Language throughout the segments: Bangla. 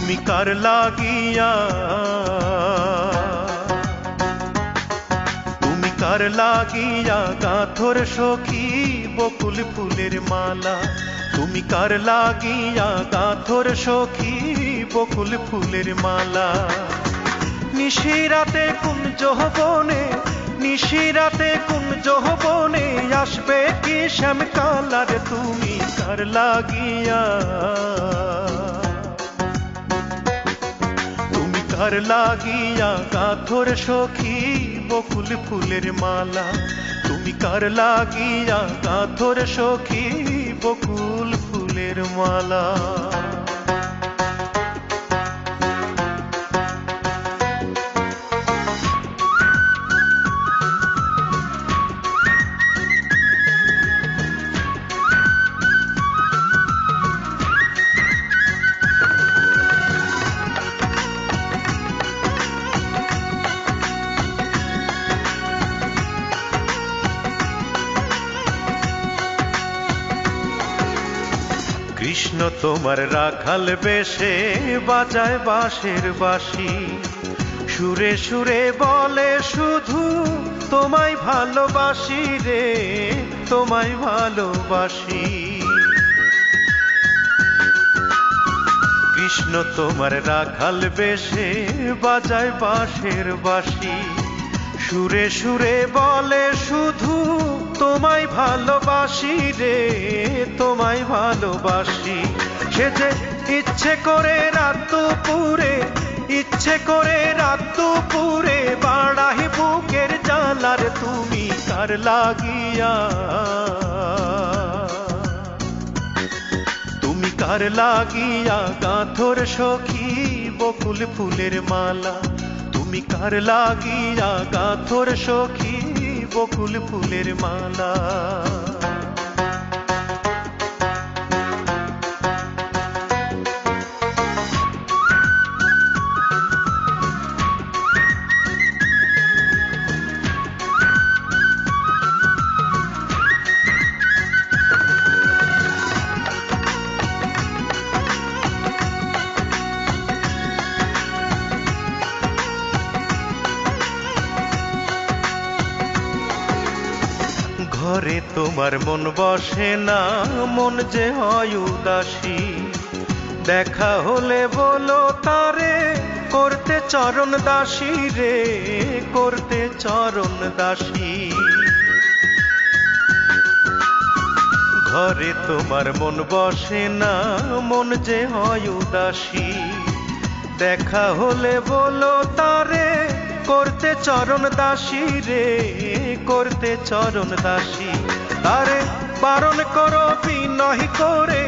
তুমি কার লাগিয়া, তুমি কার লাগিয়া গাঁথর সখী বকুল ফুলের মালা। তুমি কার লাগিয়া গাঁথর সখী বকুল ফুলের মালা। নিশিরাতে কুঞ্জ বনে, নিশিরাতে কুঞ্জ বনে আসবে কি শ্যামকালার। তুমি কার লাগিয়া, তুমি কার লাগিয়া গাঁথর সখী বকুল ফুলের মালা। তুমি কার লাগিয়া গাঁথর সখী বকুল ফুলের মালা। কৃষ্ণ তোমার রাখাল বেশে বাজায় বাঁশের বাঁশি। সুরে সুরে বলে শুধু তোমায় ভালোবাসি রে, তোমায় ভালোবাসি। কৃষ্ণ তোমার রাখাল বেশে বাজায় বাঁশের বাঁশি। সুরে সুরে বলে শুধু তোমায় ভালোবাসি রে, তোমায় ভালোবাসি। সে যে ইচ্ছে করে রাত দুপুরে, ইচ্ছে করে রাত দুপুরে বাড়াই বুকের জ্বালার। তুমি কার লাগিয়া, তুমি কার লাগিয়া গাঁথর সখী বকুল ফুলের মালা। তুমি কার লাগিয়া গাঁথর সখী বকুল ফুলের মালা। ঘরে তোমার মন বসে না, মন যে হয় উদাসী। দেখা হলে বলো তারে করতে চরণ দাসী রে, করতে চরণ দাসী। ঘরে তোমার মন বসে না, মন যে হয় উদাসী। দেখা হলে বলো তারে করতে চরণ দাসী রে, করতে চরণ দাসী। তারে বারণ করো বিনয় করে,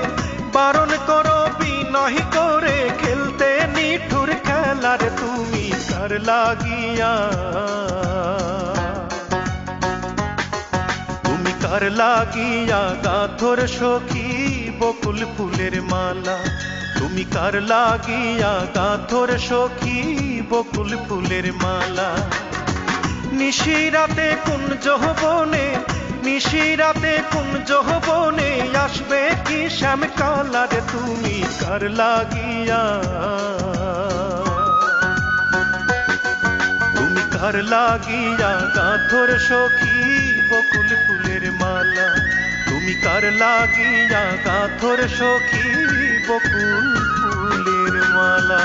বারণ করো বিনয় করে খেলতে নিঠুর খেলার। তুমি কার লাগিয়া, তুমি কার লাগিয়া গাঁথর সখী বকুল ফুলের মালা। তুমি কার লাগিয়া গাঁথর সখী বকুল ফুলের মালা। নিশিরাতে কুঞ্জ বনে, নিশিরাতে কুঞ্জ বনে আসবে কি শ্যামকালার। তুমি কার লাগিয়া, তুমি কার লাগিয়া গাঁথর সখী বকুল ফুলের মালা। তুমি কার লাগিয়া গাঁথর সখী বকুল ফুলের মালা।